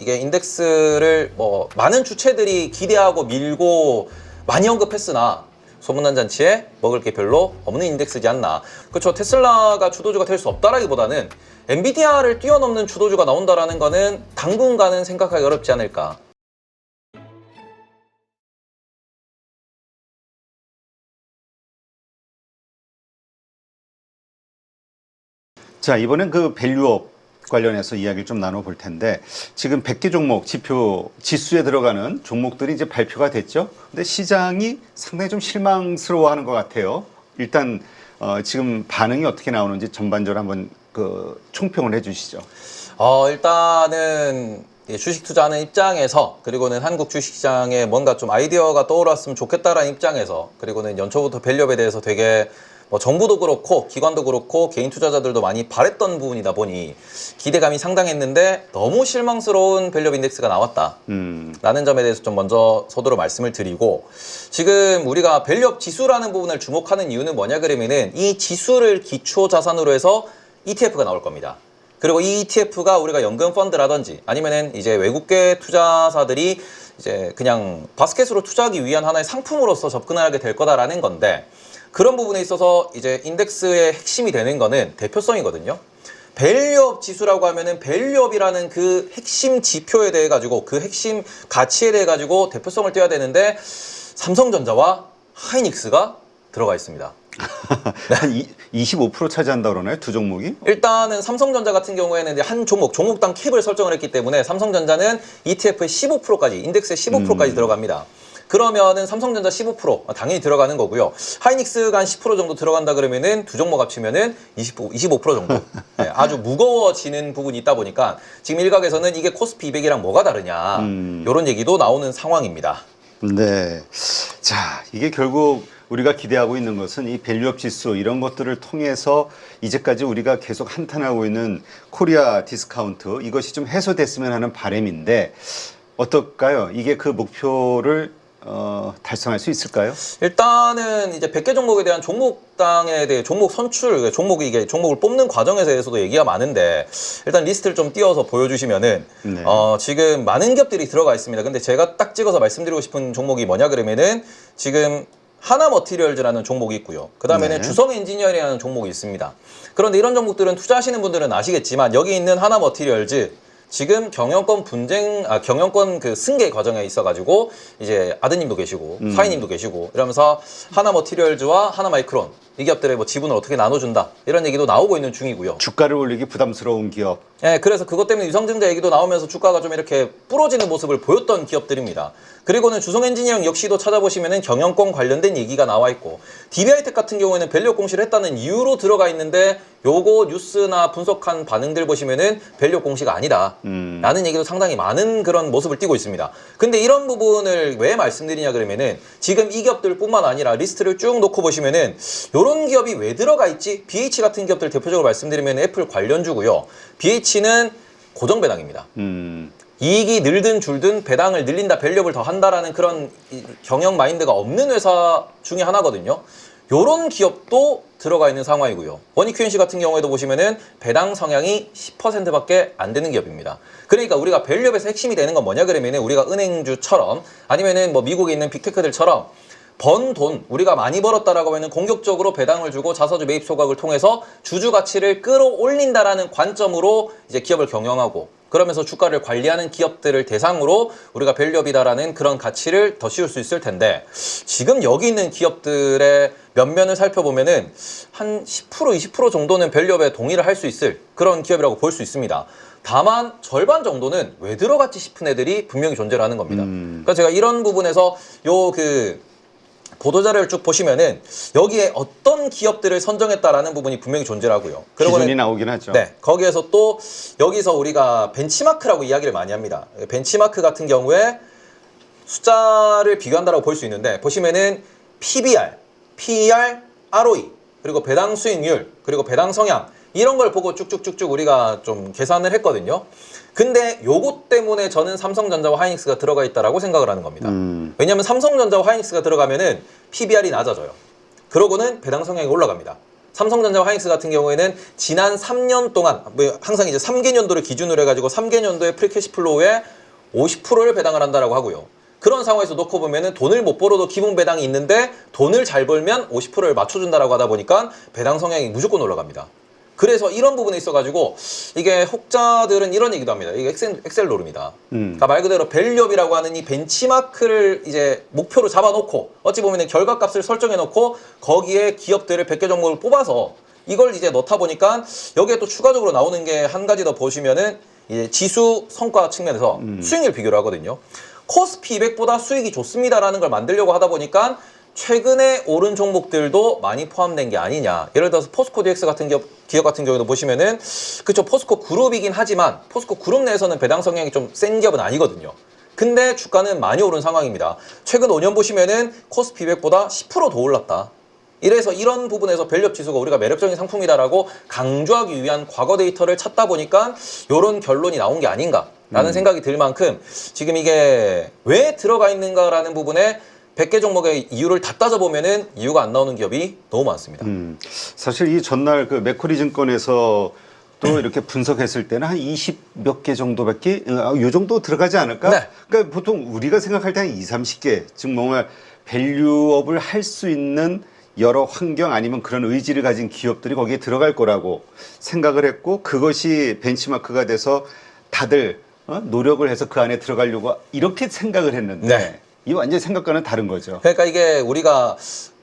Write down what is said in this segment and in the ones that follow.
이게 인덱스를 뭐 많은 주체들이 기대하고 밀고 많이 언급했으나 소문난 잔치에 먹을 게 별로 없는 인덱스지 않나. 그렇죠. 테슬라가 주도주가 될 수 없다라기보다는 엔비디아를 뛰어넘는 주도주가 나온다라는 거는 당분간은 생각하기 어렵지 않을까. 자, 이번엔 그 밸류업 관련해서 이야기를 좀 나눠볼 텐데, 지금 100개 종목 지수에 들어가는 종목들이 이제 발표가 됐죠. 근데 시장이 상당히 좀 실망스러워하는 것 같아요. 일단 지금 반응이 어떻게 나오는지 전반적으로 한번 그 총평을 해주시죠. 일단은 주식 투자하는 입장에서, 그리고는 한국 주식시장에 뭔가 좀 아이디어가 떠올랐으면 좋겠다라는 입장에서, 그리고는 연초부터 밸류업에 대해서 되게 뭐 정부도 그렇고 기관도 그렇고 개인 투자자들도 많이 바랬던 부분이다 보니 기대감이 상당했는데 너무 실망스러운 밸류업 인덱스가 나왔다 라는 점에 대해서 좀 먼저 서두로 말씀을 드리고, 지금 우리가 밸류업 지수라는 부분을 주목하는 이유는 뭐냐 그러면은 이 지수를 기초 자산으로 해서 ETF가 나올 겁니다. 그리고 이 ETF가 우리가 연금 펀드라든지 아니면은 이제 외국계 투자사들이 이제 그냥 바스켓으로 투자하기 위한 하나의 상품으로서 접근하게 될 거다라는 건데, 그런 부분에 있어서 이제 인덱스의 핵심이 되는 거는 대표성이거든요. 밸류업 지수라고 하면은 밸류업이라는 그 핵심 지표에 대해 가지고, 그 핵심 가치에 대해 가지고 대표성을 띄어야 되는데 삼성전자와 하이닉스가 들어가 있습니다. 한 25% 차지한다고 그러나요? 두 종목이? 일단은 삼성전자 같은 경우에는 이제 한 종목당 캡을 설정을 했기 때문에 삼성전자는 ETF의 15%까지, 인덱스의 15%까지 들어갑니다. 그러면은 삼성전자 15% 당연히 들어가는 거고요. 하이닉스가 한 10% 정도 들어간다 그러면은 두 종목 합치면은 25% 정도. 네, 아주 무거워지는 부분이 있다 보니까 지금 일각에서는 이게 코스피 200이랑 뭐가 다르냐, 이런 얘기도 나오는 상황입니다. 네. 자, 이게 결국 우리가 기대하고 있는 것은 이 밸류업 지수 이런 것들을 통해서 이제까지 우리가 계속 한탄하고 있는 코리아 디스카운트, 이것이 좀 해소됐으면 하는 바람인데 어떨까요? 이게 그 목표를 달성할 수 있을까요? 일단은 이제 100개 종목에 대한 종목당에 대해 종목 선출, 종목을 뽑는 과정에 대해서도 얘기가 많은데, 일단 리스트를 좀 띄워서 보여주시면은, 네. 지금 많은 기업들이 들어가 있습니다. 근데 제가 딱 찍어서 말씀드리고 싶은 종목이 뭐냐 그러면은 지금 하나머티리얼즈라는 종목이 있고요. 그 다음에는 네. 주성엔지니어링이라는 종목이 있습니다. 그런데 이런 종목들은 투자하시는 분들은 아시겠지만, 여기 있는 하나머티리얼즈 지금 경영권 그 승계 과정에 있어가지고 이제 아드님도 계시고 사위님도 계시고 이러면서 하나머티리얼즈와 하나마이크론 이 기업들의 뭐 지분을 어떻게 나눠준다 이런 얘기도 나오고 있는 중이고요. 주가를 올리기 부담스러운 기업. 네, 그래서 그것 때문에 유상증자 얘기도 나오면서 주가가 좀 이렇게 부러지는 모습을 보였던 기업들입니다. 그리고는 주성엔지니어링 역시도 찾아보시면은 경영권 관련된 얘기가 나와 있고, DB하이텍 같은 경우에는 밸류업 공시를 했다는 이유로 들어가 있는데, 요거 뉴스나 분석한 반응들 보시면은 밸류업 공시가 아니다 라는 얘기도 상당히 많은 그런 모습을 띠고 있습니다. 근데 이런 부분을 왜 말씀드리냐 그러면은 지금 이 기업들 뿐만 아니라 리스트를 쭉 놓고 보시면은 요런 기업이 왜 들어가 있지? BH 같은 기업들 대표적으로 말씀드리면 애플 관련주고요. BH는 고정 배당입니다. 이익이 늘든 줄든 배당을 늘린다, 밸류업을 더 한다라는 그런 경영 마인드가 없는 회사 중에 하나거든요. 요런 기업도 들어가 있는 상황이고요. 원익QNC 같은 경우에도 보시면은 배당 성향이 10%밖에 안 되는 기업입니다. 그러니까 우리가 밸류업에서 핵심이 되는 건 뭐냐 그러면은 우리가 은행주처럼 아니면은 뭐 미국에 있는 빅테크들처럼 번 돈, 우리가 많이 벌었다라고 하면 공격적으로 배당을 주고 자사주 매입 소각을 통해서 주주 가치를 끌어올린다라는 관점으로 이제 기업을 경영하고, 그러면서 주가를 관리하는 기업들을 대상으로 우리가 밸류업이다라는 그런 가치를 더 씌울 수 있을 텐데, 지금 여기 있는 기업들의 면면을 살펴보면은 한 10%, 20% 정도는 밸류업에 동의를 할 수 있을 그런 기업이라고 볼 수 있습니다. 다만 절반 정도는 왜 들어갔지 싶은 애들이 분명히 존재를 하는 겁니다. 그러니까 제가 이런 부분에서 보도자료를 쭉 보시면은 여기에 어떤 기업들을 선정했다라는 부분이 분명히 존재하고요. 기준이 나오긴 하죠. 네, 거기에서 또 여기서 우리가 벤치마크라고 이야기를 많이 합니다. 벤치마크 같은 경우에 숫자를 비교한다라고 볼 수 있는데, 보시면은 PBR, PER, ROE, 그리고 배당 수익률, 그리고 배당 성향, 이런 걸 보고 쭉쭉쭉쭉 우리가 좀 계산을 했거든요. 근데 요것 때문에 저는 삼성전자와 하이닉스가 들어가 있다라고 생각을 하는 겁니다. 왜냐하면 삼성전자와 하이닉스가 들어가면은 PBR이 낮아져요. 그러고는 배당 성향이 올라갑니다. 삼성전자 하이닉스 같은 경우에는 지난 3년 동안 항상 이제 3개년도를 기준으로 해가지고 3개년도의 프리캐시 플로우의 50%를 배당을 한다라고 하고요. 그런 상황에서 놓고 보면은 돈을 못 벌어도 기본 배당이 있는데 돈을 잘 벌면 50%를 맞춰준다라고 하다 보니까 배당 성향이 무조건 올라갑니다. 그래서 이런 부분에 있어가지고 이게 혹자들은 이런 얘기도 합니다. 이게 엑셀 노름이다. 그러니까 말 그대로 밸류업이라고 하는 이 벤치마크를 이제 목표로 잡아놓고 어찌 보면 결과값을 설정해놓고 거기에 기업들을 100개 종목을 뽑아서 이걸 이제 넣다 보니까 여기에 또 추가적으로 나오는 게 한 가지 더 보시면은 이제 지수 성과 측면에서 수익률 비교를 하거든요. 코스피 200보다 수익이 좋습니다라는 걸 만들려고 하다 보니까 최근에 오른 종목들도 많이 포함된 게 아니냐. 예를 들어서 포스코 DX 같은 기업 같은 경우도 보시면은 그쵸, 포스코 그룹이긴 하지만 포스코 그룹 내에서는 배당 성향이 좀 센 기업은 아니거든요. 근데 주가는 많이 오른 상황입니다. 최근 5년 보시면은 코스피 200보다 10% 더 올랐다. 이래서 이런 부분에서 밸류업 지수가 우리가 매력적인 상품이다라고 강조하기 위한 과거 데이터를 찾다 보니까 이런 결론이 나온 게 아닌가라는 생각이 들 만큼 지금 이게 왜 들어가 있는가라는 부분에 100개 종목의 이유를 다 따져보면은 이유가 안 나오는 기업이 너무 많습니다. 사실 이 전날 그 맥쿼리 증권에서 또 이렇게 분석했을 때는 한 20 몇 개 정도밖에 요 정도 들어가지 않을까? 네. 그러니까 보통 우리가 생각할 때 한 20, 30개, 즉 뭔가 밸류업을 할 수 있는 여러 환경 아니면 그런 의지를 가진 기업들이 거기에 들어갈 거라고 생각을 했고 그것이 벤치마크가 돼서 다들 노력을 해서 그 안에 들어가려고 이렇게 생각을 했는데 네. 이 완전히 생각과는 다른 거죠. 그러니까 이게 우리가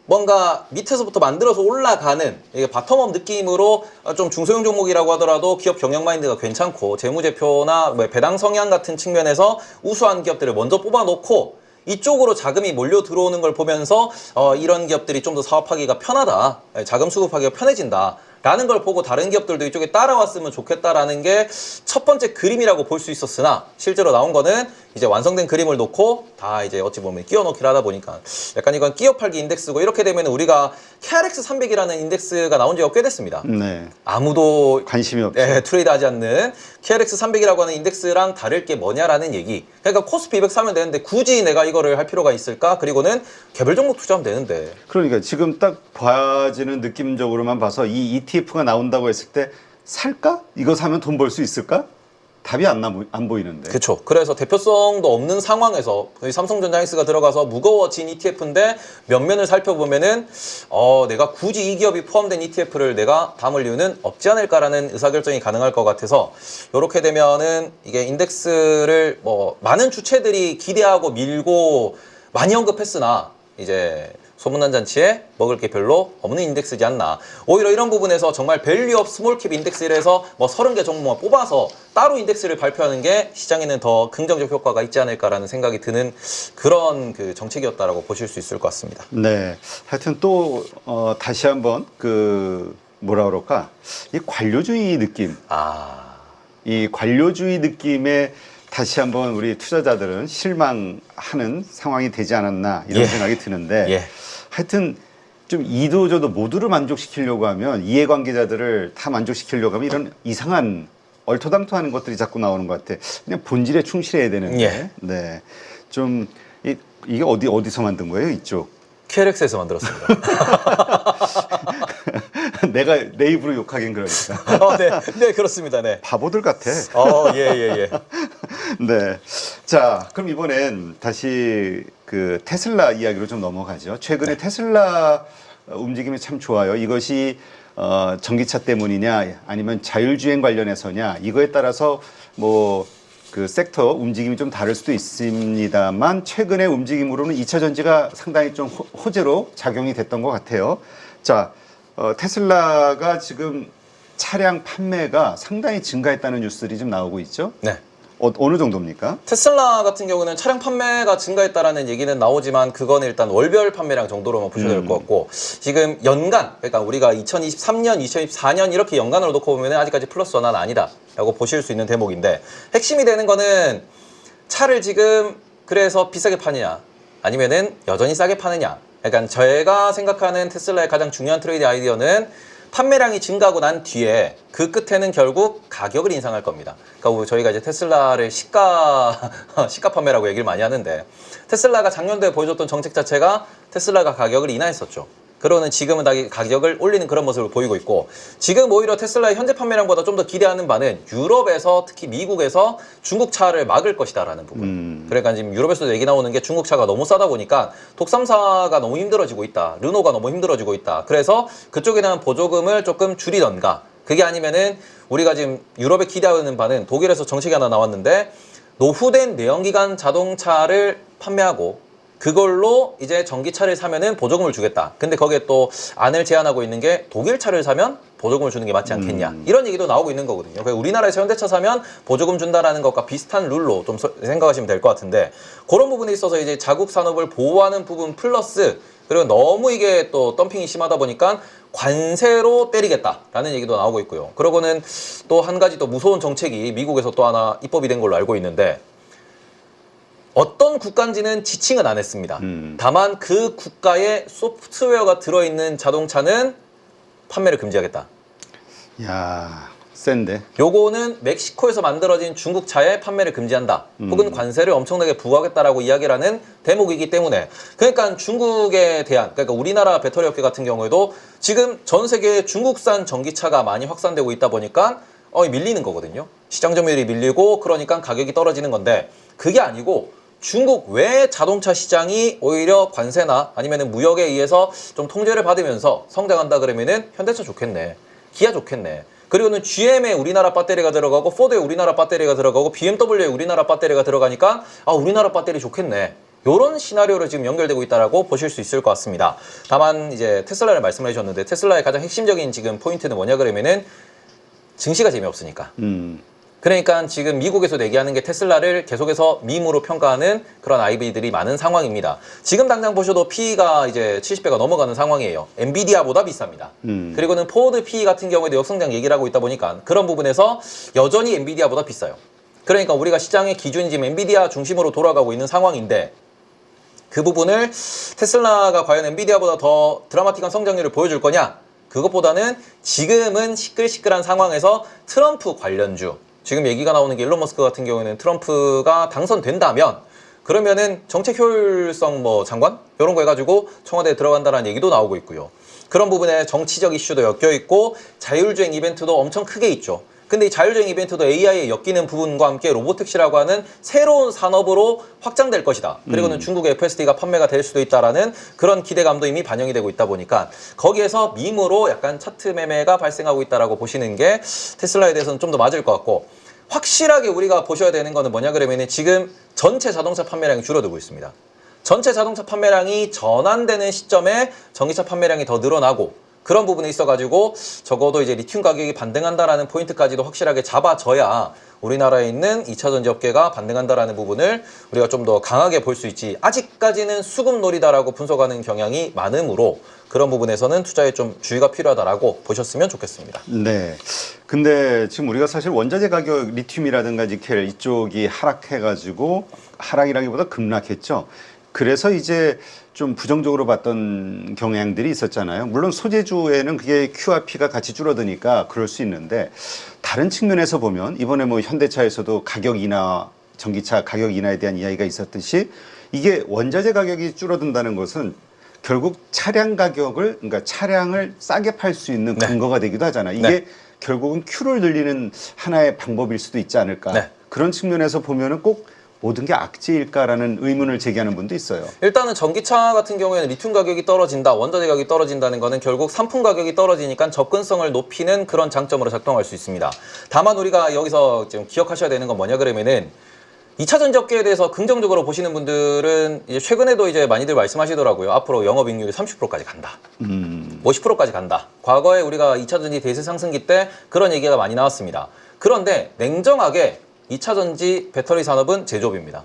뭔가 밑에서부터 만들어서 올라가는 이게 바텀업 느낌으로 좀 중소형 종목이라고 하더라도 기업 경영 마인드가 괜찮고 재무제표나 배당 성향 같은 측면에서 우수한 기업들을 먼저 뽑아놓고 이쪽으로 자금이 몰려 들어오는 걸 보면서 이런 기업들이 좀 더 사업하기가 편하다, 자금 수급하기가 편해진다 라는 걸 보고 다른 기업들도 이쪽에 따라왔으면 좋겠다라는 게 첫 번째 그림이라고 볼 수 있었으나 실제로 나온 거는 이제 완성된 그림을 놓고 다 이제 어찌 보면 끼워 넣기를 하다 보니까 약간 이건 끼어 팔기 인덱스고 이렇게 되면 우리가 KRX 300이라는 인덱스가 나온 지가 꽤 됐습니다. 네. 아무도 관심이 없죠. 트레이드하지 않는 KRX 300이라고 하는 인덱스랑 다를 게 뭐냐라는 얘기. 그러니까 코스피 200 사면 되는데 굳이 내가 이거를 할 필요가 있을까? 그리고는 개별 종목 투자하면 되는데. 그러니까 지금 딱 봐지는 느낌적으로만 봐서 이 ETF가 나온다고 했을 때 살까? 이거 사면 돈 벌 수 있을까? 답이 안 보이는데. 그렇죠. 그래서 대표성도 없는 상황에서 삼성전자 하이닉스가 들어가서 무거워진 ETF인데 면면을 살펴보면은 내가 굳이 이 기업이 포함된 ETF를 내가 담을 이유는 없지 않을까라는 의사결정이 가능할 것 같아서 이렇게 되면은 이게 인덱스를 뭐 많은 주체들이 기대하고 밀고 많이 언급했으나 이제 소문난 잔치에 먹을 게 별로 없는 인덱스지 않나. 오히려 이런 부분에서 정말 밸류업 스몰캡 인덱스에서 뭐 30개 종목만 뽑아서 따로 인덱스를 발표하는 게 시장에는 더 긍정적 효과가 있지 않을까라는 생각이 드는 그런 그 정책이었다라고 보실 수 있을 것 같습니다. 네. 하여튼 또 다시 한번 그 뭐라 그럴까? 이 관료주의 느낌. 이 관료주의 느낌에 다시 한번 우리 투자자들은 실망하는 상황이 되지 않았나 이런 생각이 드는데 하여튼 좀 이도저도 모두를 만족시키려고 하면 이해관계자들을 다 만족시키려고 하면 이런 이상한 얼토당토하는 것들이 자꾸 나오는 것 같아. 그냥 본질에 충실해야 되는데. 네. 좀 이게 어디서 만든 거예요? 이쪽. KRX에서 만들었습니다. 내가 내 입으로 욕하긴 그러니까. 네, 그렇습니다. 네. 바보들 같아. 예. 네. 자, 그럼 이번엔 다시 그 테슬라 이야기로 좀 넘어가죠. 최근에 테슬라 움직임이 참 좋아요. 이것이 전기차 때문이냐 아니면 자율주행 관련해서냐 이거에 따라서 뭐 그 섹터 움직임이 좀 다를 수도 있습니다만 최근의 움직임으로는 2차 전지가 상당히 좀 호재로 작용이 됐던 것 같아요. 자, 테슬라가 지금 차량 판매가 상당히 증가했다는 뉴스들이 좀 나오고 있죠. 네. 어느 정도입니까? 테슬라 같은 경우는 차량 판매가 증가했다라는 얘기는 나오지만 그건 일단 월별 판매량 정도로만 보셔야 될 것 같고 지금 연간, 그러니까 우리가 2023년, 2024년 이렇게 연간으로 놓고 보면 아직까지 플러스 원화는 아니다 라고 보실 수 있는 대목인데 핵심이 되는 거는 차를 지금 그래서 비싸게 파느냐 아니면은 여전히 싸게 파느냐. 그러니까 제가 생각하는 테슬라의 가장 중요한 트레이드 아이디어는 판매량이 증가하고 난 뒤에 그 끝에는 결국 가격을 인상할 겁니다. 그러니까 저희가 이제 테슬라를 시가 판매라고 얘기를 많이 하는데 테슬라가 작년도에 보여줬던 정책 자체가 테슬라가 가격을 인하했었죠. 그러는 지금은 다 가격을 올리는 그런 모습을 보이고 있고, 지금 오히려 테슬라의 현재 판매량보다 좀 더 기대하는 바는 유럽에서, 특히 미국에서 중국 차를 막을 것이다라는 부분. 그러니까 지금 유럽에서도 얘기 나오는 게 중국 차가 너무 싸다 보니까 독삼사가 너무 힘들어지고 있다, 르노가 너무 힘들어지고 있다. 그래서 그쪽에 대한 보조금을 조금 줄이던가, 그게 아니면은 우리가 지금 유럽에 기대하는 바는 독일에서 정책이 하나 나왔는데, 노후된 내연기관 자동차를 판매하고 그걸로 이제 전기차를 사면은 보조금을 주겠다. 근데 거기에 또 안을 제한하고 있는 게 독일 차를 사면 보조금을 주는 게 맞지 않겠냐. 이런 얘기도 나오고 있는 거거든요. 그러니까 우리나라에서 현대차 사면 보조금 준다라는 것과 비슷한 룰로 좀 생각하시면 될 것 같은데, 그런 부분에 있어서 이제 자국 산업을 보호하는 부분 플러스, 그리고 너무 이게 또 덤핑이 심하다 보니까 관세로 때리겠다라는 얘기도 나오고 있고요. 그러고는 또 한 가지 또 무서운 정책이 미국에서 또 하나 입법이 된 걸로 알고 있는데, 어떤 국가인지는 지칭은 안 했습니다. 다만 그 국가에 소프트웨어가 들어있는 자동차는 판매를 금지하겠다. 야, 센데. 요거는 멕시코에서 만들어진 중국 차의 판매를 금지한다. 혹은 관세를 엄청나게 부과하겠다라고 이야기를 하는 대목이기 때문에, 그러니까 중국에 대한, 그러니까 우리나라 배터리 업계 같은 경우에도 지금 전 세계에 중국산 전기차가 많이 확산되고 있다 보니까 밀리는 거거든요. 시장 점유율이 밀리고, 그러니까 가격이 떨어지는 건데, 그게 아니고 중국 외 자동차 시장이 오히려 관세나 아니면 무역에 의해서 좀 통제를 받으면서 성장한다 그러면은 현대차 좋겠네, 기아 좋겠네, 그리고는 GM에 우리나라 배터리가 들어가고 포드에 우리나라 배터리가 들어가고 BMW에 우리나라 배터리가 들어가니까 우리나라 배터리 좋겠네. 요런 시나리오로 지금 연결되고 있다라고 보실 수 있을 것 같습니다. 다만 이제 테슬라를 말씀해 주셨는데, 테슬라의 가장 핵심적인 지금 포인트는 뭐냐 그러면은 증시가 재미없으니까. 그러니까 지금 미국에서 얘기하는 게 테슬라를 계속해서 밈으로 평가하는 그런 IB들이 많은 상황입니다. 지금 당장 보셔도 PE가 이제 70배가 넘어가는 상황이에요. 엔비디아보다 비쌉니다. 그리고는 포드 PE 같은 경우에도 역성장 얘기를 하고 있다 보니까 그런 부분에서 여전히 엔비디아보다 비싸요. 그러니까 우리가 시장의 기준이 지금 엔비디아 중심으로 돌아가고 있는 상황인데, 그 부분을 테슬라가 과연 엔비디아보다 더 드라마틱한 성장률을 보여줄 거냐? 그것보다는 지금은 시끌시끌한 상황에서 트럼프 관련주, 지금 얘기가 나오는 게 일론 머스크 같은 경우에는 트럼프가 당선된다면 그러면은 정책 효율성 장관 이런 거 해가지고 청와대에 들어간다는 얘기도 나오고 있고요. 그런 부분에 정치적 이슈도 엮여 있고 자율주행 이벤트도 엄청 크게 있죠. 근데 이 자율주행 이벤트도 AI에 엮이는 부분과 함께 로보택시라고 하는 새로운 산업으로 확장될 것이다. 그리고는 중국의 FSD가 판매가 될 수도 있다라는 그런 기대감도 이미 반영이 되고 있다 보니까 거기에서 밈으로 약간 차트 매매가 발생하고 있다라고 보시는 게 테슬라에 대해서는 좀 더 맞을 것 같고, 확실하게 우리가 보셔야 되는 거는 뭐냐 그러면 지금 전체 자동차 판매량이 줄어들고 있습니다. 전체 자동차 판매량이 전환되는 시점에 전기차 판매량이 더 늘어나고, 그런 부분에 있어가지고 적어도 이제 리튬 가격이 반등한다라는 포인트까지도 확실하게 잡아져야 우리나라에 있는 2차 전지 업계가 반등한다라는 부분을 우리가 좀 더 강하게 볼 수 있지, 아직까지는 수급놀이다라고 분석하는 경향이 많으므로 그런 부분에서는 투자에 좀 주의가 필요하다라고 보셨으면 좋겠습니다. 네. 근데 지금 우리가 사실 원자재 가격, 리튬이라든가 니켈 이쪽이 하락해가지고, 하락이라기보다 급락했죠. 그래서 이제 좀 부정적으로 봤던 경향들이 있었잖아요. 물론 소재주에는 그게 QRP가 같이 줄어드니까 그럴 수 있는데, 다른 측면에서 보면 이번에 현대차에서도 가격 인하, 전기차 가격 인하에 대한 이야기가 있었듯이, 이게 원자재 가격이 줄어든다는 것은 결국 차량 가격을, 그러니까 차량을 싸게 팔 수 있는 근거가 되기도 하잖아요. 이게 결국은 Q를 늘리는 하나의 방법일 수도 있지 않을까. 그런 측면에서 보면은 꼭 모든 게 악재일까라는 의문을 제기하는 분도 있어요. 일단은 전기차 같은 경우에는 리튬 가격이 떨어진다, 원자재 가격이 떨어진다는 거는 결국 상품 가격이 떨어지니까 접근성을 높이는 그런 장점으로 작동할 수 있습니다. 다만 우리가 여기서 지금 기억하셔야 되는 건 뭐냐 그러면은 2차 전지 업계에 대해서 긍정적으로 보시는 분들은 이제 최근에도 이제 많이들 말씀하시더라고요. 앞으로 영업이익률이 30%까지 간다. 50%까지 간다. 과거에 우리가 2차 전지 대세 상승기 때 그런 얘기가 많이 나왔습니다. 그런데 냉정하게 2차 전지 배터리 산업은 제조업입니다.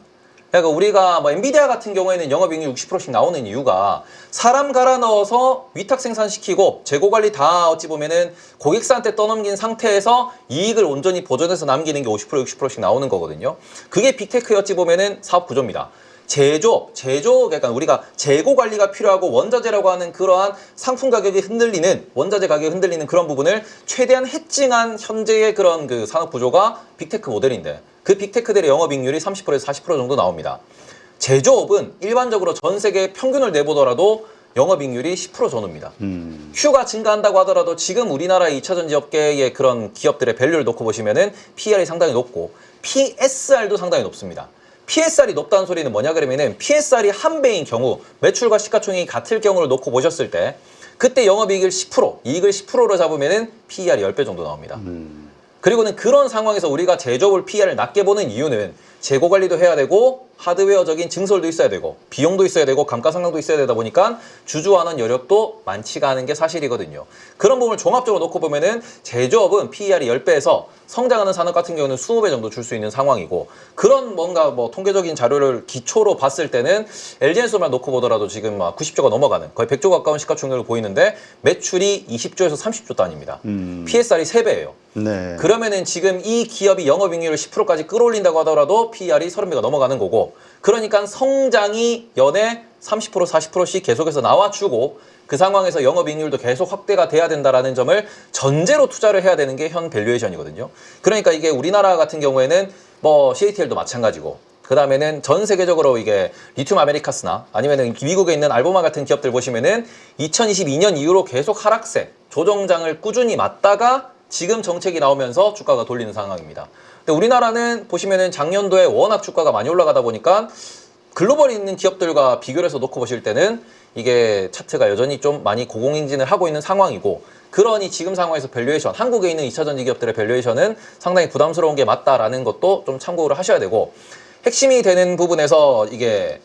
그러니까 우리가 엔비디아 같은 경우에는 영업이익률 60%씩 나오는 이유가 사람 갈아 넣어서 위탁 생산시키고 재고 관리 다 어찌 보면은 고객사한테 떠넘긴 상태에서 이익을 온전히 보존해서 남기는 게 50% 60%씩 나오는 거거든요. 그게 빅테크의 어찌 보면은 사업 구조입니다. 제조, 그러니까 우리가 재고 관리가 필요하고 원자재라고 하는 그러한 상품 가격이 흔들리는, 원자재 가격이 흔들리는 그런 부분을 최대한 해칭한 현재의 그런 그 산업 구조가 빅테크 모델인데, 그 빅테크들의 영업이익률이 30%에서 40% 정도 나옵니다. 제조업은 일반적으로 전 세계 평균을 내보더라도 영업이익률이 10% 전후입니다. Q가 증가한다고 하더라도 지금 우리나라의 2차전지 업계의 그런 기업들의 밸류를 놓고 보시면은 PER이 상당히 높고 PSR도 상당히 높습니다. PSR이 높다는 소리는 뭐냐 그러면은 PSR이 한 배인 경우 매출과 시가총액이 같을 경우를 놓고 보셨을 때 그때 영업이익을 10%, 이익을 10%로 잡으면은 PER이 10배 정도 나옵니다. 그리고는 그런 상황에서 우리가 제조업을 PER을 낮게 보는 이유는 재고 관리도 해야 되고 하드웨어적인 증설도 있어야 되고 비용도 있어야 되고 감가상각도 있어야 되다 보니까 주주환원 여력도 많지가 않은 게 사실이거든요. 그런 부분을 종합적으로 놓고 보면은 제조업은 PER이 10배에서 성장하는 산업 같은 경우는 20배 정도 줄 수 있는 상황이고 그런 뭔가 뭐 통계적인 자료를 기초로 봤을 때는 LG엔솔만 놓고 보더라도 지금 막 90조가 넘어가는 거의 100조 가까운 시가총액을 보이는데 매출이 20조에서 30조 단위입니다. PSR이 3배예요. 네. 그러면은 지금 이 기업이 영업이익률을 10%까지 끌어올린다고 하더라도 PER이 30배가 넘어가는 거고 그러니까 성장이 연에 30% 40%씩 계속해서 나와주고 그 상황에서 영업이익률도 계속 확대가 돼야 된다라는 점을 전제로 투자를 해야 되는 게 현 밸류에이션이거든요. 그러니까 이게 우리나라 같은 경우에는 뭐 CATL도 마찬가지고 그 다음에는 전 세계적으로 이게 리튬 아메리카스나 아니면은 미국에 있는 알보마 같은 기업들 보시면은 2022년 이후로 계속 하락세, 조정장을 꾸준히 맞다가 지금 정책이 나오면서 주가가 돌리는 상황입니다. 근데 우리나라는 보시면은 작년도에 워낙 주가가 많이 올라가다 보니까 글로벌에 있는 기업들과 비교를 해서 놓고 보실 때는 이게 차트가 여전히 좀 많이 고공행진을 하고 있는 상황이고 그러니 지금 상황에서 밸류에이션, 한국에 있는 2차전지 기업들의 밸류에이션은 상당히 부담스러운 게 맞다라는 것도 좀 참고를 하셔야 되고 핵심이 되는 부분에서 이게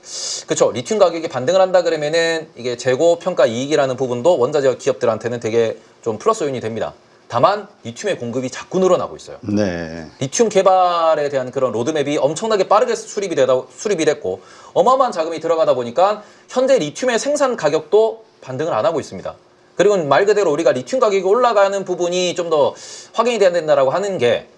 그쵸 리튬 가격이 반등을 한다 그러면은 이게 재고 평가 이익이라는 부분도 원자재 기업들한테는 되게 좀 플러스 요인이 됩니다. 다만 리튬의 공급이 자꾸 늘어나고 있어요. 네. 리튬 개발에 대한 그런 로드맵이 엄청나게 빠르게 수립이 됐고 어마어마한 자금이 들어가다 보니까 현재 리튬의 생산 가격도 반등을 안 하고 있습니다. 그리고 말 그대로 우리가 리튬 가격이 올라가는 부분이 좀 더 확인이 돼야 된다라고 하는 게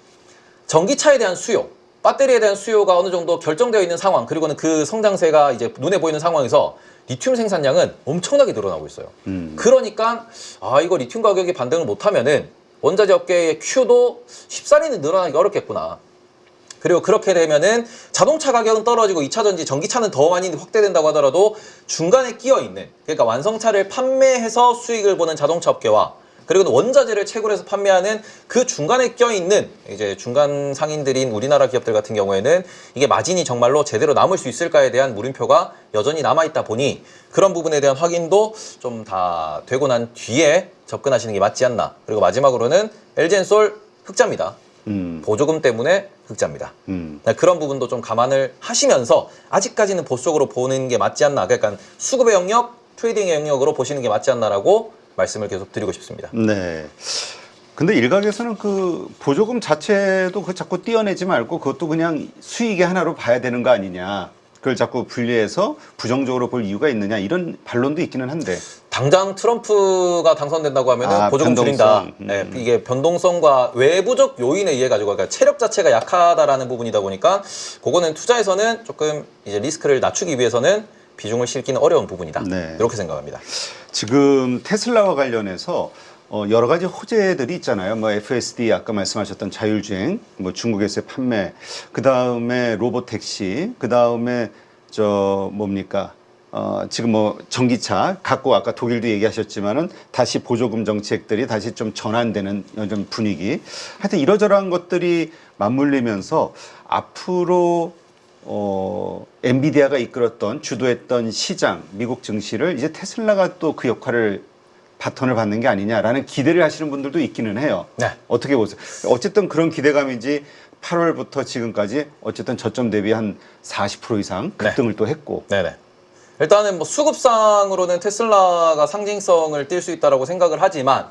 전기차에 대한 수요, 배터리에 대한 수요가 어느 정도 결정되어 있는 상황 그리고는 그 성장세가 이제 눈에 보이는 상황에서 리튬 생산량은 엄청나게 늘어나고 있어요. 그러니까 이거 리튬 가격이 반등을 못하면은 원자재 업계의 Q도 쉽사리는 늘어나기 어렵겠구나. 그리고 그렇게 되면은 자동차 가격은 떨어지고 2차전지 전기차는 더 많이 확대된다고 하더라도 중간에 끼어 있는 그러니까 완성차를 판매해서 수익을 보는 자동차 업계와 그리고 원자재를 채굴해서 판매하는 그 중간에 껴있는 이제 중간 상인들인 우리나라 기업들 같은 경우에는 이게 마진이 정말로 제대로 남을 수 있을까에 대한 물음표가 여전히 남아있다 보니 그런 부분에 대한 확인도 좀 다 되고 난 뒤에 접근하시는 게 맞지 않나. 그리고 마지막으로는 LG엔솔 흑자입니다. 보조금 때문에 흑자입니다. 그런 부분도 좀 감안을 하시면서 아직까지는 보수적으로 보는 게 맞지 않나. 그러니까 수급의 영역, 트레이딩의 영역으로 보시는 게 맞지 않나라고 말씀을 계속 드리고 싶습니다. 네. 근데 일각에서는 그 보조금 자체도 그 자꾸 띄어내지 말고 그것도 그냥 수익의 하나로 봐야 되는 거 아니냐. 그걸 자꾸 분리해서 부정적으로 볼 이유가 있느냐 이런 반론도 있기는 한데 당장 트럼프가 당선된다고 하면 보조금 줄인다. 네, 이게 변동성과 외부적 요인에 의해 가지고 그러니까 체력 자체가 약하다라는 부분이다 보니까 그거는 투자에서는 조금 이제 리스크를 낮추기 위해서는 비중을 실기는 어려운 부분이다. 네. 이렇게 생각합니다. 지금 테슬라와 관련해서 여러 가지 호재들이 있잖아요. 뭐 FSD 아까 말씀하셨던 자율주행, 뭐 중국에서의 판매, 그 다음에 로봇 택시, 그 다음에 뭡니까? 지금 뭐 전기차 갖고 아까 독일도 얘기하셨지만은 다시 보조금 정책들이 다시 좀 전환되는 이런 분위기. 하여튼 이러저러한 것들이 맞물리면서 앞으로 엔비디아가 이끌었던 주도했던 시장 미국 증시를 이제 테슬라가 또 그 역할을 바톤을 받는 게 아니냐라는 기대를 하시는 분들도 있기는 해요. 네. 어떻게 보세요? 어쨌든 그런 기대감인지 8월부터 지금까지 어쨌든 저점 대비 한 40% 이상 급등을 또 했고. 네네. 일단은 뭐 수급상으로는 테슬라가 상징성을 띌 수 있다라고 생각을 하지만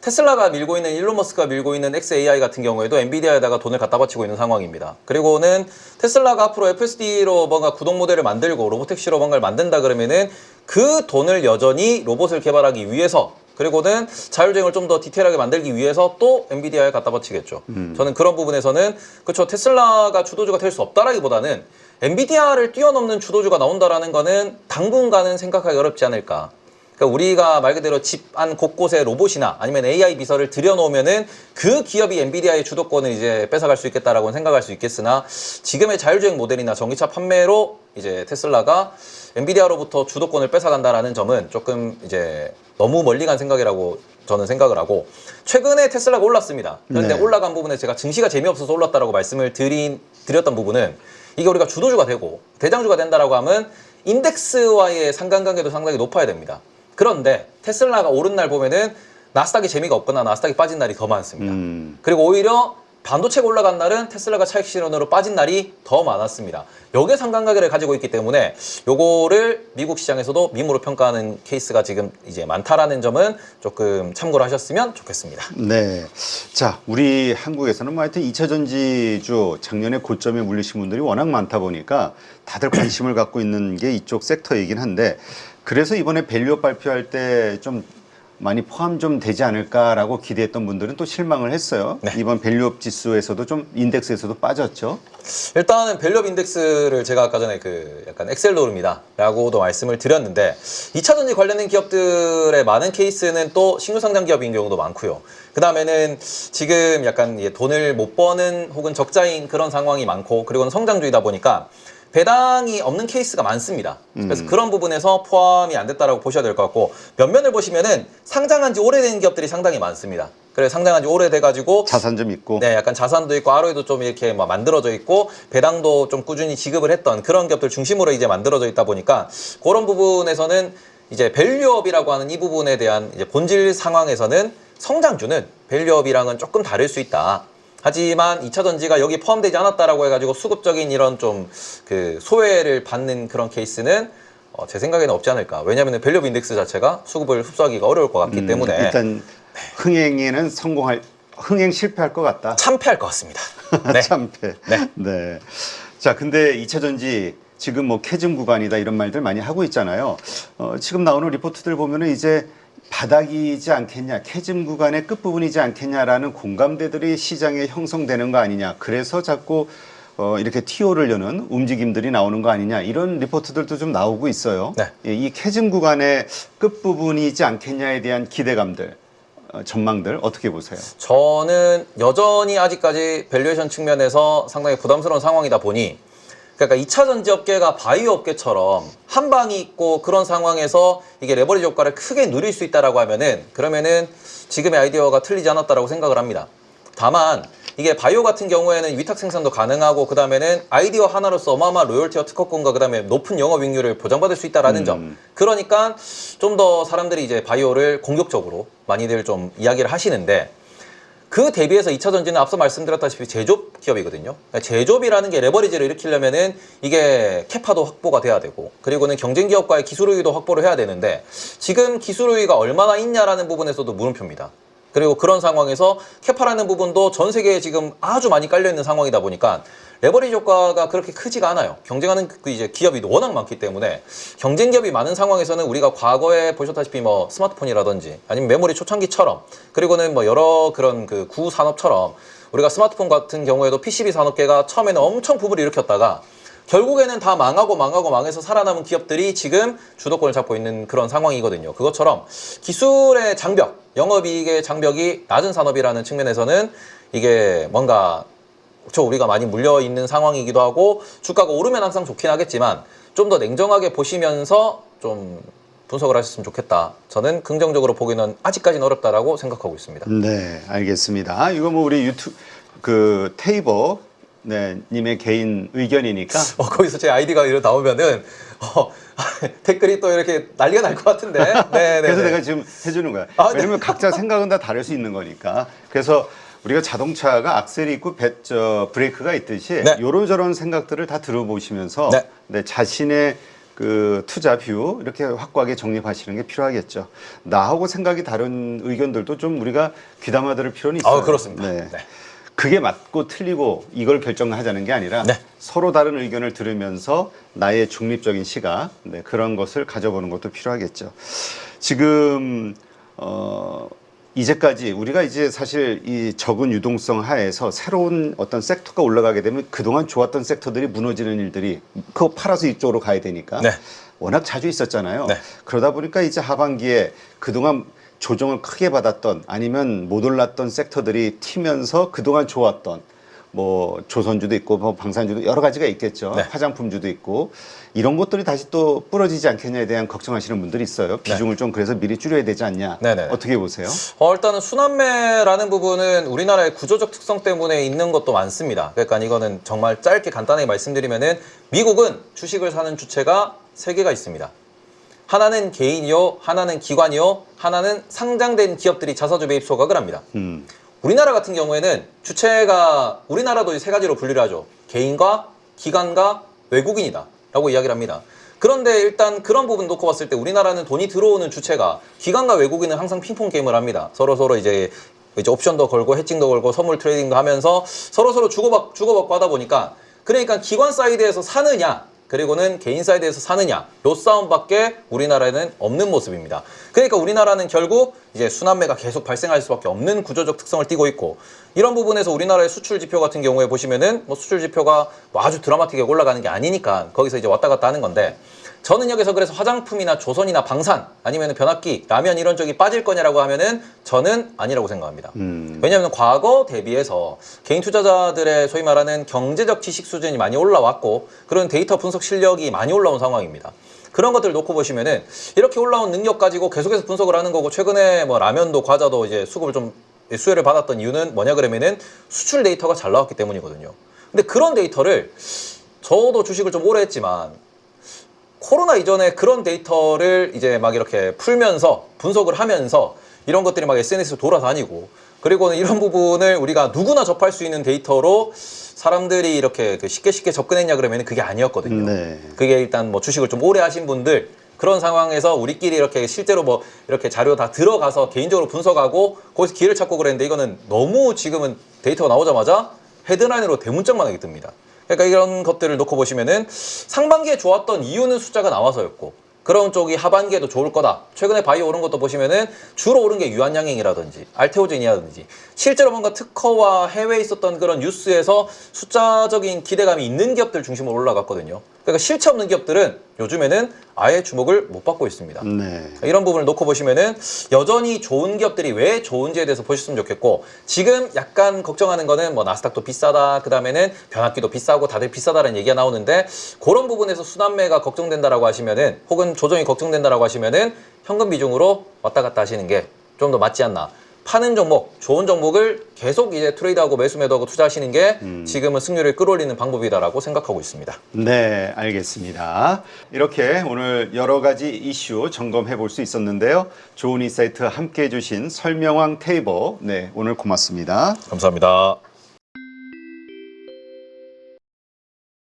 테슬라가 밀고 있는 일론 머스크가 밀고 있는 XAI 같은 경우에도 엔비디아에다가 돈을 갖다 바치고 있는 상황입니다. 그리고는 테슬라가 앞으로 FSD로 뭔가 구동 모델을 만들고 로보택시로 뭔가를 만든다 그러면은 그 돈을 여전히 로봇을 개발하기 위해서 그리고는 자율주행을 좀 더 디테일하게 만들기 위해서 또 엔비디아에 갖다 바치겠죠. 저는 그런 부분에서는 그렇죠. 테슬라가 주도주가 될 수 없다라기보다는 엔비디아를 뛰어넘는 주도주가 나온다라는 거는 당분간은 생각하기 어렵지 않을까. 그러니까 우리가 말 그대로 집 안 곳곳에 로봇이나 아니면 AI 비서를 들여놓으면은 그 기업이 엔비디아의 주도권을 이제 뺏어갈 수 있겠다라고 생각할 수 있겠으나 지금의 자율주행 모델이나 전기차 판매로 이제 테슬라가 엔비디아로부터 주도권을 뺏어간다라는 점은 조금 이제 너무 멀리 간 생각이라고 저는 생각을 하고 최근에 테슬라가 올랐습니다. 그런데 네. 올라간 부분에 제가 증시가 재미없어서 올랐다라고 말씀을 드렸던 부분은 이게 우리가 주도주가 되고 대장주가 된다라고 하면 인덱스와의 상관관계도 상당히 높아야 됩니다. 그런데 테슬라가 오른 날 보면은 나스닥이 재미가 없거나 나스닥이 빠진 날이 더 많습니다. 그리고 오히려 반도체가 올라간 날은 테슬라가 차익 실현으로 빠진 날이 더 많았습니다. 여기에 상관관계를 가지고 있기 때문에 요거를 미국 시장에서도 미모로 평가하는 케이스가 지금 이제 많다라는 점은 조금 참고를 하셨으면 좋겠습니다. 네. 자, 우리 한국에서는 뭐 하여튼 2차 전지주 작년에 고점에 물리신 분들이 워낙 많다 보니까 다들 관심을 갖고 있는 게 이쪽 섹터이긴 한데 그래서 이번에 밸류업 발표할 때 좀 많이 포함 좀 되지 않을까라고 기대했던 분들은 또 실망을 했어요. 네. 이번 밸류업 지수에서도 좀 인덱스에서도 빠졌죠. 일단은 밸류업 인덱스를 제가 아까 전에 그 약간 엑셀 노름이다라고도 말씀을 드렸는데 2차 전지 관련된 기업들의 많은 케이스는 또 신규 상장 기업인 경우도 많고요. 그 다음에는 지금 약간 돈을 못 버는 혹은 적자인 그런 상황이 많고 그리고는 성장주이다 보니까 배당이 없는 케이스가 많습니다. 그래서 그런 부분에서 포함이 안 됐다라고 보셔야 될 것 같고 면면을 보시면은 상장한 지 오래된 기업들이 상당히 많습니다. 그래서 상장한 지 오래돼가지고 자산 좀 있고. 네, 약간 자산도 있고 ROE도 좀 이렇게 막 만들어져 있고 배당도 좀 꾸준히 지급을 했던 그런 기업들 중심으로 이제 만들어져 있다 보니까 그런 부분에서는 이제 밸류업이라고 하는 이 부분에 대한 이제 본질 상황에서는 성장주는 밸류업이랑은 조금 다를 수 있다. 하지만 2차 전지가 여기 포함되지 않았다라고 해가지고 수급적인 이런 좀 그 소외를 받는 그런 케이스는 제 생각에는 없지 않을까. 왜냐하면 밸류업 인덱스 자체가 수급을 흡수하기가 어려울 것 같기 때문에 일단 흥행에는 흥행 실패할 것 같다. 참패할 것 같습니다. 네. 참패. 네. 네. 자, 근데 2차 전지 지금 뭐 캐즘 구간이다 이런 말들 많이 하고 있잖아요. 지금 나오는 리포트들 보면은 이제 바닥이지 않겠냐, 캐즘 구간의 끝부분이지 않겠냐라는 공감대들이 시장에 형성되는 거 아니냐. 그래서 자꾸 이렇게 TO를 여는 움직임들이 나오는 거 아니냐. 이런 리포트들도 좀 나오고 있어요. 네. 예, 이 캐즘 구간의 끝부분이지 않겠냐에 대한 기대감들, 전망들 어떻게 보세요? 저는 여전히 아직까지 밸류에이션 측면에서 상당히 부담스러운 상황이다 보니 그러니까 2차 전지 업계가 바이오 업계처럼 한 방이 있고 그런 상황에서 이게 레버리지 효과를 크게 누릴 수 있다라고 하면은 그러면은 지금의 아이디어가 틀리지 않았다라고 생각을 합니다. 다만 이게 바이오 같은 경우에는 위탁 생산도 가능하고 그 다음에는 아이디어 하나로서 어마어마한 로열티와 특허권과 그 다음에 높은 영업이익률을 보장받을 수 있다라는 점. 그러니까 좀 더 사람들이 이제 바이오를 공격적으로 많이들 좀 이야기를 하시는데 그 대비해서 2차 전지는 앞서 말씀드렸다시피 제조업 기업이거든요. 그러니까 제조업이라는 게 레버리지를 일으키려면은 이게 캐파도 확보가 돼야 되고 그리고는 경쟁 기업과의 기술 우위도 확보를 해야 되는데 지금 기술 우위가 얼마나 있냐라는 부분에서도 물음표입니다. 그리고 그런 상황에서 캐파라는 부분도 전 세계에 지금 아주 많이 깔려 있는 상황이다 보니까 레버리지 효과가 그렇게 크지가 않아요. 경쟁하는 그 이제 기업이 워낙 많기 때문에 경쟁 기업이 많은 상황에서는 우리가 과거에 보셨다시피 뭐 스마트폰이라든지 아니면 메모리 초창기처럼 그리고는 뭐 여러 그런 그 구산업처럼 우리가 스마트폰 같은 경우에도 PCB 산업계가 처음에는 엄청 붐을 일으켰다가 결국에는 다 망해서 살아남은 기업들이 지금 주도권을 잡고 있는 그런 상황이거든요. 그것처럼 기술의 장벽, 영업이익의 장벽이 낮은 산업이라는 측면에서는 이게 뭔가 우리가 많이 물려있는 상황이기도 하고 주가가 오르면 항상 좋긴 하겠지만 좀 더 냉정하게 보시면서 좀 분석을 하셨으면 좋겠다. 저는 긍정적으로 보기는 아직까지는 어렵다라고 생각하고 있습니다. 네, 알겠습니다. 이거 뭐 우리 유튜브 그 테이버 네, 님의 개인 의견이니까 거기서 제 아이디가 이렇게 나오면은 댓글이 또 이렇게 난리가 날 것 같은데. 네, 그래서 내가 지금 해주는 거야. 아, 왜냐면 각자 생각은 다 다를 수 있는 거니까. 그래서 우리가 자동차가 악셀이 있고 브레이크가 있듯이 네. 요런저런 생각들을 다 들어보시면서 네. 네, 자신의 그 투자 뷰 이렇게 확고하게 정립하시는 게 필요하겠죠. 나하고 생각이 다른 의견들도 좀 우리가 귀담아 들을 필요는 있어요. 그렇습니다. 네. 네. 그게 맞고 틀리고 이걸 결정하자는 게 아니라 네. 서로 다른 의견을 들으면서 나의 중립적인 시각 그런 것을 가져보는 것도 필요하겠죠. 지금 이제까지 우리가 이제 사실 이 적은 유동성 하에서 새로운 어떤 섹터가 올라가게 되면 그동안 좋았던 섹터들이 무너지는 일들이 그거 팔아서 이쪽으로 가야 되니까 네. 워낙 자주 있었잖아요. 네. 그러다 보니까 이제 하반기에 그동안 조정을 크게 받았던 아니면 못 올랐던 섹터들이 튀면서 그동안 좋았던 뭐 조선주도 있고 뭐 방산주도 여러 가지가 있겠죠. 네. 화장품주도 있고 이런 것들이 다시 또 부러지지 않겠냐에 대한 걱정하시는 분들이 있어요. 비중을 좀 그래서 미리 줄여야 되지 않냐. 네네. 어떻게 보세요? 일단은 순환매라는 부분은 우리나라의 구조적 특성 때문에 있는 것도 많습니다. 그러니까 이거는 정말 짧게 간단하게 말씀드리면은 미국은 주식을 사는 주체가 세 개가 있습니다. 하나는 개인이요, 하나는 기관이요, 하나는 상장된 기업들이 자사주 매입 소각을 합니다. 우리나라 같은 경우에는 주체가 우리나라도 이 세 가지로 분류를 하죠. 개인과 기관과 외국인이다 라고 이야기를 합니다. 그런데 일단 그런 부분 놓고 봤을 때 우리나라는 돈이 들어오는 주체가 기관과 외국인은 항상 핑퐁 게임을 합니다. 서로 이제 옵션도 걸고 해칭도 걸고 선물 트레이딩도 하면서 서로 주고받고 하다 보니까 그러니까 기관 사이드에서 사느냐 그리고는 개인 사이드에서 사느냐 요 싸움밖에 우리나라에는 없는 모습입니다. 그러니까 우리나라는 결국 이제 순환매가 계속 발생할 수밖에 없는 구조적 특성을 띠고 있고 이런 부분에서 우리나라의 수출 지표 같은 경우에 보시면은 뭐 수출 지표가 뭐 아주 드라마틱하게 올라가는 게 아니니까 거기서 이제 왔다 갔다 하는 건데 저는 여기서 그래서 화장품이나 조선이나 방산 아니면 변압기, 라면 이런 쪽이 빠질 거냐라고 하면은 저는 아니라고 생각합니다. 왜냐하면 과거 대비해서 개인 투자자들의 소위 말하는 경제적 지식 수준이 많이 올라왔고 그런 데이터 분석 실력이 많이 올라온 상황입니다. 그런 것들을 놓고 보시면은 이렇게 올라온 능력 가지고 계속해서 분석을 하는 거고 최근에 뭐 라면도 과자도 이제 수급을 좀 수혜를 받았던 이유는 뭐냐 그러면은 수출 데이터가 잘 나왔기 때문이거든요. 근데 그런 데이터를 저도 주식을 좀 오래 했지만 코로나 이전에 그런 데이터를 이제 막 이렇게 풀면서 분석을 하면서 이런 것들이 막 SNS로 돌아다니고 그리고는 이런 부분을 우리가 누구나 접할 수 있는 데이터로 사람들이 이렇게 쉽게 접근했냐 그러면 그게 아니었거든요. 네. 그게 일단 뭐 주식을 좀 오래 하신 분들 그런 상황에서 우리끼리 이렇게 실제로 뭐 이렇게 자료 다 들어가서 개인적으로 분석하고 거기서 기회를 찾고 그랬는데 이거는 너무 지금은 데이터가 나오자마자 헤드라인으로 대문짝만하게 뜹니다. 그러니까 이런 것들을 놓고 보시면은 상반기에 좋았던 이유는 숫자가 나와서였고 그런 쪽이 하반기에도 좋을 거다. 최근에 바이오 오른 것도 보시면은 주로 오른 게 유한양행이라든지 알테오젠이라든지 실제로 뭔가 특허와 해외에 있었던 그런 뉴스에서 숫자적인 기대감이 있는 기업들 중심으로 올라갔거든요. 그러니까 실체 없는 기업들은 요즘에는 아예 주목을 못 받고 있습니다. 네. 이런 부분을 놓고 보시면은 여전히 좋은 기업들이 왜 좋은지에 대해서 보셨으면 좋겠고 지금 약간 걱정하는 거는 뭐 나스닥도 비싸다 그 다음에는 변압기도 비싸고 다들 비싸다라는 얘기가 나오는데 그런 부분에서 순환매가 걱정된다라고 하시면은 혹은 조정이 걱정된다라고 하시면은 현금 비중으로 왔다 갔다 하시는 게 좀 더 맞지 않나. 파는 종목, 좋은 종목을 계속 이제 트레이드하고 매수 매도하고 투자하시는 게 지금은 승률을 끌어올리는 방법이다라고 생각하고 있습니다. 네, 알겠습니다. 이렇게 오늘 여러 가지 이슈 점검해 볼 수 있었는데요. 좋은 인사이트 함께 해주신 설명왕 테이버, 네, 오늘 고맙습니다. 감사합니다.